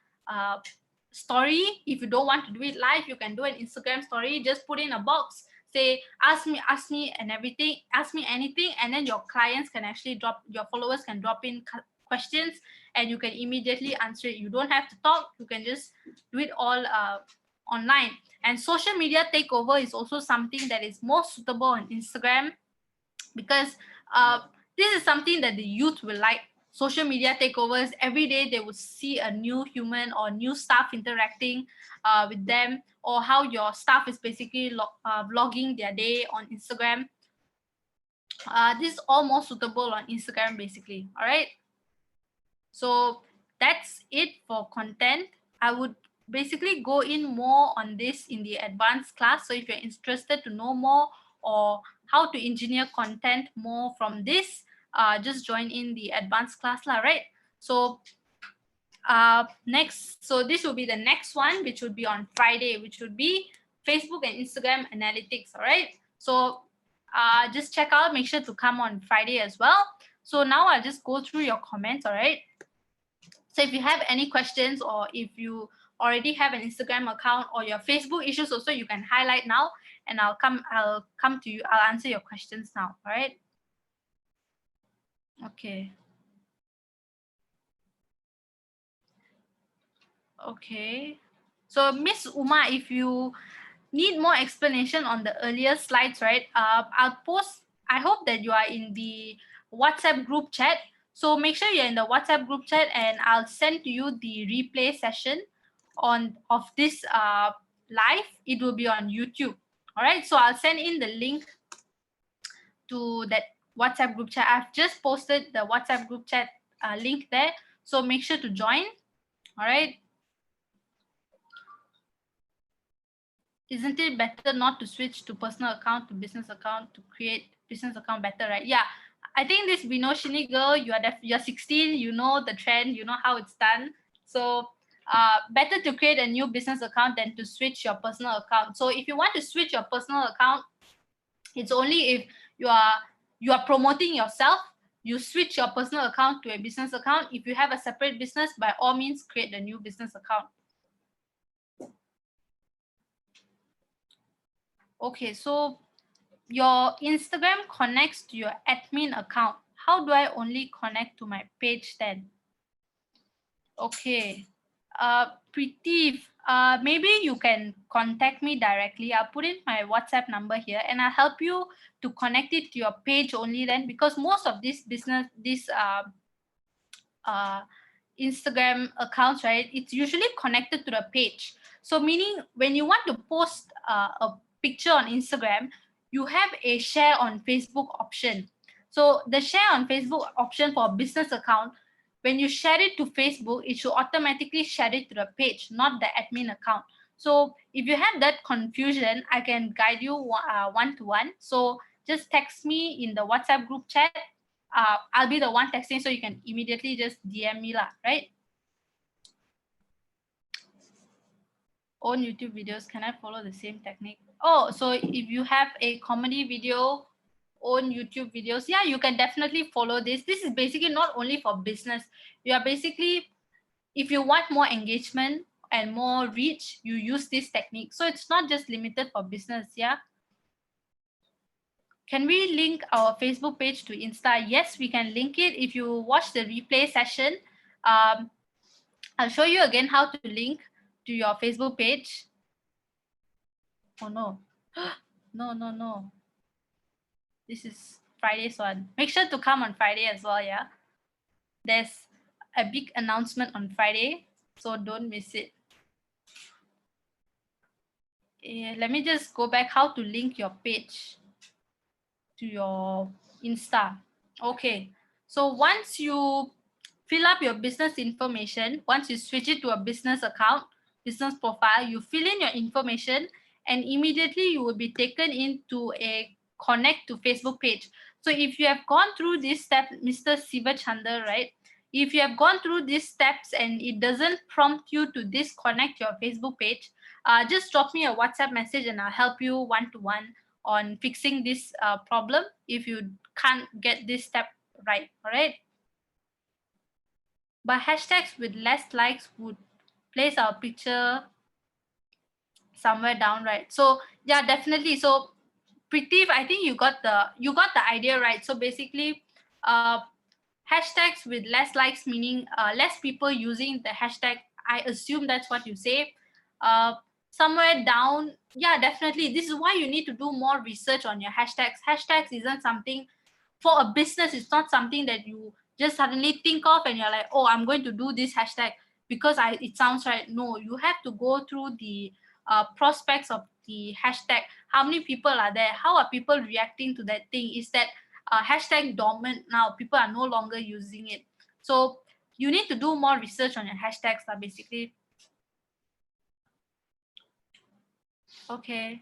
story. If you don't want to do it live, you can do an Instagram story. Just put in a box, say ask me and everything, ask me anything, and then your clients can actually your followers can drop in questions and you can immediately answer it. You don't have to talk, you can just do it all online. And social media takeover is also something that is more suitable on Instagram, because this is something that the youth will like. Social media takeovers, every day they would see a new human or new staff interacting with them, or how your staff is basically vlogging their day on Instagram. This is all more suitable on Instagram basically. All right, so that's it for content. I would basically go in more on this in the advanced class. So if you're interested to know more or how to engineer content more from this, just join in the advanced class, right? So next, so this will be the next one, which would be on Friday, which would be Facebook and Instagram analytics. All right, so just check out, make sure to come on Friday as well. So now I'll just go through your comments. All right, so if you have any questions, or if you already have an Instagram account or your Facebook issues also, you can highlight now and I'll come to you. I'll answer your questions now. All right. Okay. Okay. So Miss Uma, if you need more explanation on the earlier slides, right? I'll post. I hope that you are in the WhatsApp group chat. So make sure you're in the WhatsApp group chat, and I'll send to you the replay session of this live. It will be on YouTube. All right. So I'll send in the link to that WhatsApp group chat. I've just posted the WhatsApp group chat link there. So make sure to join. All right. isn't it better not to switch to personal account to business account to create business account better, right? Yeah, I think this Vinoshini girl, you're 16, you know the trend, you know how it's done. So better to create a new business account than to switch your personal account. So if you want to switch your personal account, it's only if you are promoting yourself, you switch your personal account to a business account. If you have a separate business, by all means create a new business account. Okay, so your Instagram connects to your admin account. How do I only connect to my page then? Okay, Preeti, maybe you can contact me directly. I'll put in my WhatsApp number here and I'll help you to connect it to your page only then, because most of this business, Instagram accounts, right, it's usually connected to the page. So meaning when you want to post a picture on Instagram, you have a share on Facebook option. So the share on Facebook option for a business account, when you share it to Facebook, it should automatically share it to the page, not the admin account. So if you have that confusion, I can guide you one-to-one. So just text me in the WhatsApp group chat. I'll be the one texting, so you can immediately just DM me lah, right? Own YouTube videos, can I follow the same technique? Oh, so if you have a comedy video, own YouTube videos, yeah, you can definitely follow this. This is basically not only for business. You are basically, if you want more engagement and more reach, you use this technique. So it's not just limited for business, yeah? Can we link our Facebook page to Insta? Yes, we can link it. If you watch the replay session, I'll show you again how to link to your Facebook page. Oh no, no. This is Friday's one. Make sure to come on Friday as well, yeah? There's a big announcement on Friday, so don't miss it. Let me just go back how to link your page to your Insta. Okay, so once you fill up your business information, once you switch it to a business account, business profile, you fill in your information and immediately you will be taken into a connect to Facebook page. So if you have gone through this step, Mr. Sivachanda, right? If you have gone through these steps and it doesn't prompt you to disconnect your Facebook page, just drop me a WhatsApp message and I'll help you one-to-one on fixing this problem if you can't get this step right, all right? But hashtags with less likes would place our picture somewhere down, right? So yeah, definitely. So Preeti, I think you got the idea right. So basically, hashtags with less likes, meaning less people using the hashtag. I assume that's what you say. Somewhere down, yeah, definitely. This is why you need to do more research on your hashtags. Hashtags isn't something for a business. It's not something that you just suddenly think of and you're like, oh, I'm going to do this hashtag because it sounds right. No, you have to go through the prospects of the hashtag. How many people are there? How are people reacting to that thing? Is that hashtag dormant now? People are no longer using it. So you need to do more research on your hashtags, basically. Okay.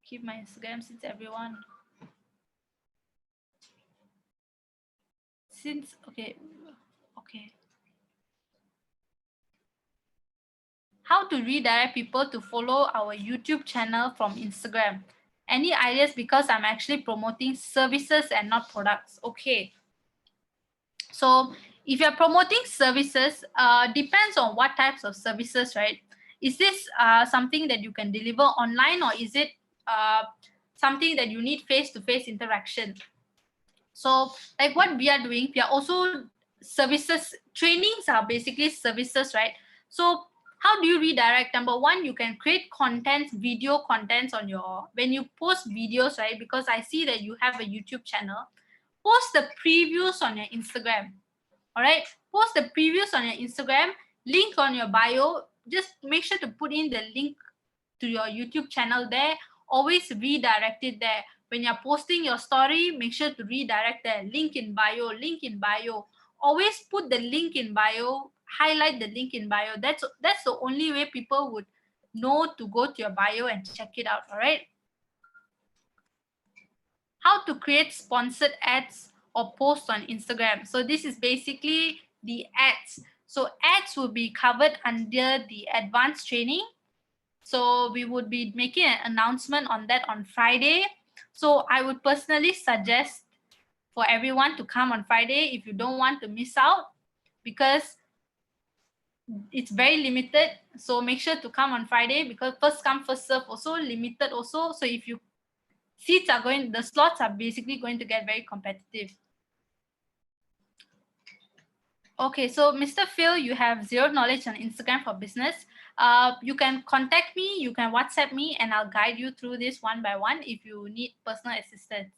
Keep my Instagram since everyone. Okay. How to redirect people to follow our YouTube channel from Instagram? Any ideas? Because I'm actually promoting services and not products. Okay. So if you're promoting services, depends on what types of services, right? Is this something that you can deliver online, or is it something that you need face-to-face interaction? So like what we are doing, we are also services. Trainings are basically services, right? So how do you redirect? Number one, you can create contents, video contents on your, when you post videos, right? Because I see that you have a YouTube channel, post the previews on your Instagram. All right, post the previews on your Instagram, link on your bio. Just make sure to put in the link to your YouTube channel there. Always redirect it there. When you're posting your story, make sure to redirect there. Link in bio, link in bio. Always put the link in bio highlight the link in bio. That's the only way people would know to go to your bio and check it out. All right. How to create sponsored ads or posts on Instagram. So this is basically the ads. So ads will be covered under the advanced training. So we would be making an announcement on that on Friday. So I would personally suggest for everyone to come on Friday if you don't want to miss out, because it's very limited. So make sure to come on Friday, because first come first serve, also limited also. So if you the slots are basically going to get very competitive. Okay, so Mr. Phil, you have zero knowledge on Instagram for business. You can contact me, you can WhatsApp me, and I'll guide you through this one by one if you need personal assistance.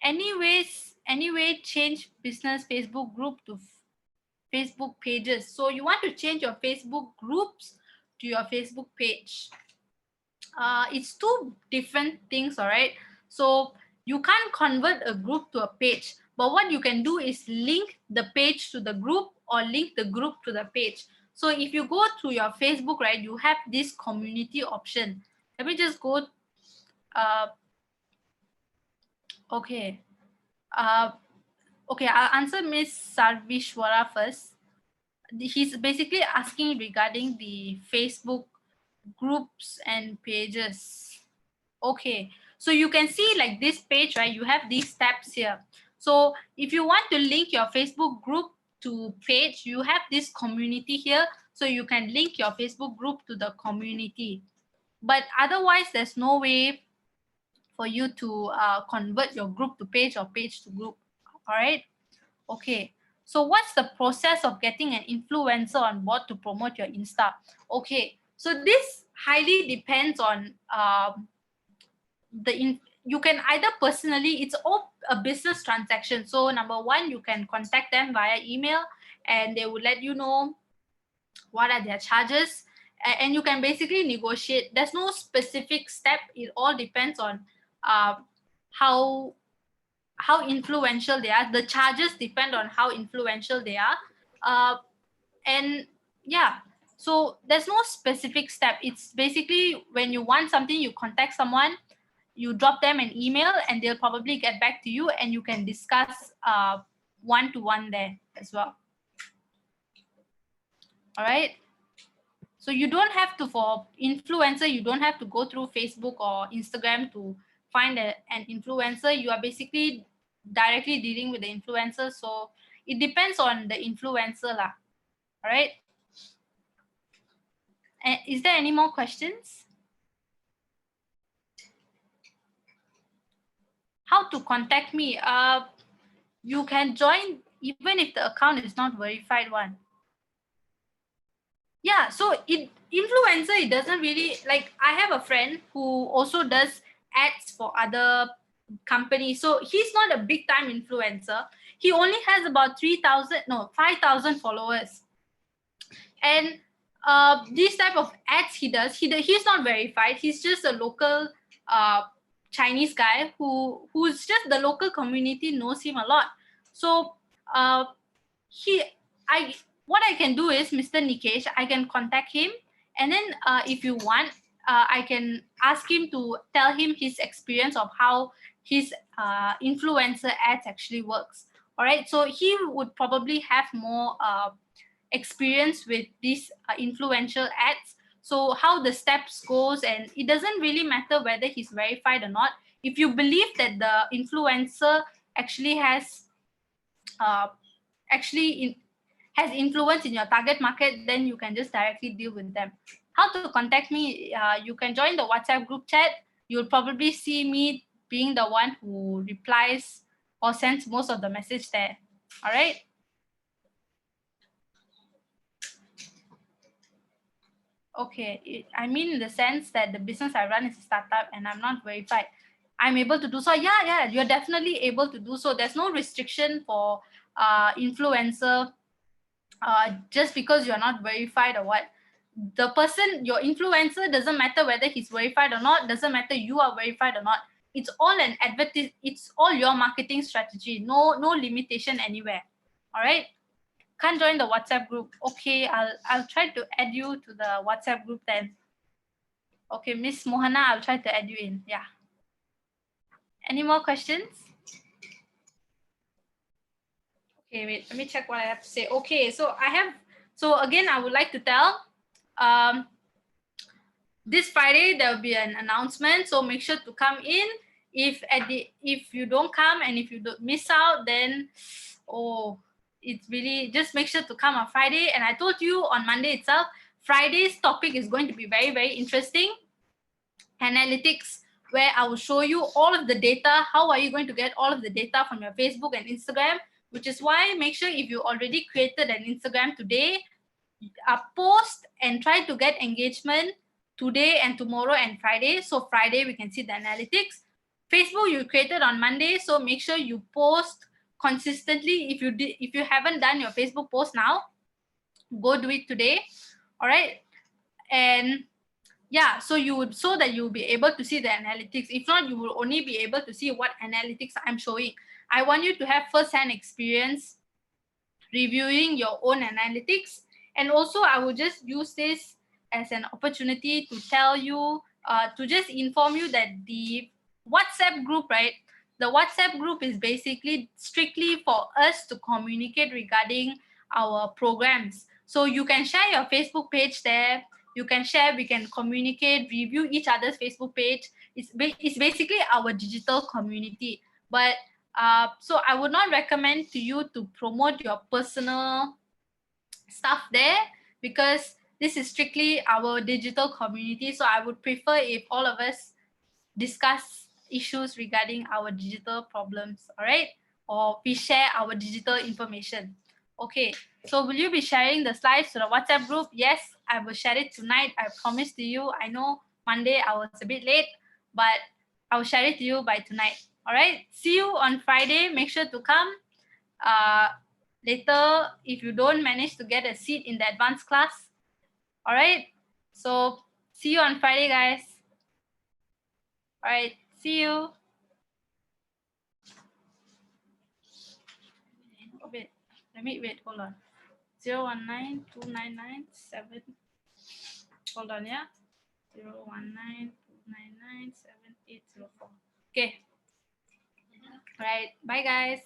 Anyway, change business Facebook group to Facebook pages. So you want to change your Facebook groups to your Facebook page. It's two different things, all right? So you can't convert a group to a page, but what you can do is link the page to the group or link the group to the page. So if you go to your Facebook, right, you have this community option. Let me just go. Okay. Okay, I'll answer Miss Sarvishwara first. He's basically asking regarding the Facebook groups and pages. Okay, so you can see like this page, right? You have these tabs here. So if you want to link your Facebook group to page, you have this community here. So you can link your Facebook group to the community. But otherwise, there's no way for you to convert your group to page or page to group. All right. Okay. So what's the process of getting an influencer on board to promote your Insta? Okay. So this highly depends on you can either personally, it's all a business transaction. So number one, you can contact them via email and they will let you know what are their charges, and you can basically negotiate. There's no specific step. It all depends on how influential they are. The charges depend on how influential they are. And yeah, so there's no specific step. It's basically when you want something, you contact someone, you drop them an email, and they'll probably get back to you, and you can discuss one-to-one there as well. All right. So you don't have to, for influencer, you don't have to go through Facebook or Instagram to find an influencer. You are basically directly dealing with the influencer. So it depends on the influencer lah. All right. Is there any more questions? How to contact me? You can join even if the account is not verified one. Yeah, so influencer, it doesn't really, like, I have a friend who also does ads for other companies. So he's not a big time influencer. He only has about 5,000 followers. And these type of ads he does, he's not verified. He's just a local Chinese guy who's just, the local community knows him a lot. So what I can do is, Mr. Nikesh, I can contact him, and then if you want, I can ask him to tell him his experience of how his influencer ads actually works. All right, so he would probably have more experience with these influential ads. So how the steps goes, and it doesn't really matter whether he's verified or not. If you believe that the influencer actually has has influence in your target market, then you can just directly deal with them. How to contact me? You can join the WhatsApp group chat. You'll probably see me being the one who replies or sends most of the message there. All right. Okay, I mean, in the sense that the business I run is a startup and I'm not verified, I'm able to do so. Yeah, you're definitely able to do so. There's no restriction for influencer just because you're not verified or what. The person, your influencer, doesn't matter whether he's verified or not, doesn't matter you are verified or not. It's all an it's all your marketing strategy. No limitation anywhere. All right. can't join the WhatsApp group. Okay, I'll try to add you to the WhatsApp group then. Okay, Miss Mohana, I'll try to add you in. Yeah. Any more questions? Okay, wait, let me check what I have to say. Okay, so again, I would like to tell, this Friday there will be an announcement, so make sure to come in. If you don't come and if you don't miss out, then it's really, just make sure to come on Friday. And I told you on Monday itself, Friday's topic is going to be very, very interesting. Analytics, where I will show you all of the data. How are you going to get all of the data from your Facebook and Instagram? Which is why make sure if you already created an Instagram today, post and try to get engagement today and tomorrow and Friday. So Friday we can see the analytics. Facebook you created on Monday, so make sure you post consistently. If you haven't done your Facebook post now, go do it today. All right. And yeah, so that you'll be able to see the analytics. If not, you will only be able to see what analytics I'm showing. I want you to have first-hand experience reviewing your own analytics. And also I will just use this as an opportunity to tell you, to just inform you that the WhatsApp group, right? The WhatsApp group is basically strictly for us to communicate regarding our programs. So you can share your Facebook page there. You can share, we can communicate, review each other's Facebook page. It's basically our digital community. But so I would not recommend to you to promote your personal stuff there, because this is strictly our digital community. So I would prefer if all of us discuss issues regarding our digital problems, all right? Or we share our digital information. Okay, so will you be sharing the slides to the WhatsApp group? Yes, I will share it tonight. I promise to you. I know Monday I was a bit late, but I will share it to you by tonight. All right, see you on Friday. Make sure to come. Later, if you don't manage to get a seat in the advanced class, all right? So see you on Friday, guys. All right, see you. Wait, hold on. 0192997. Hold on, yeah. 019299780. Okay. All right, bye guys.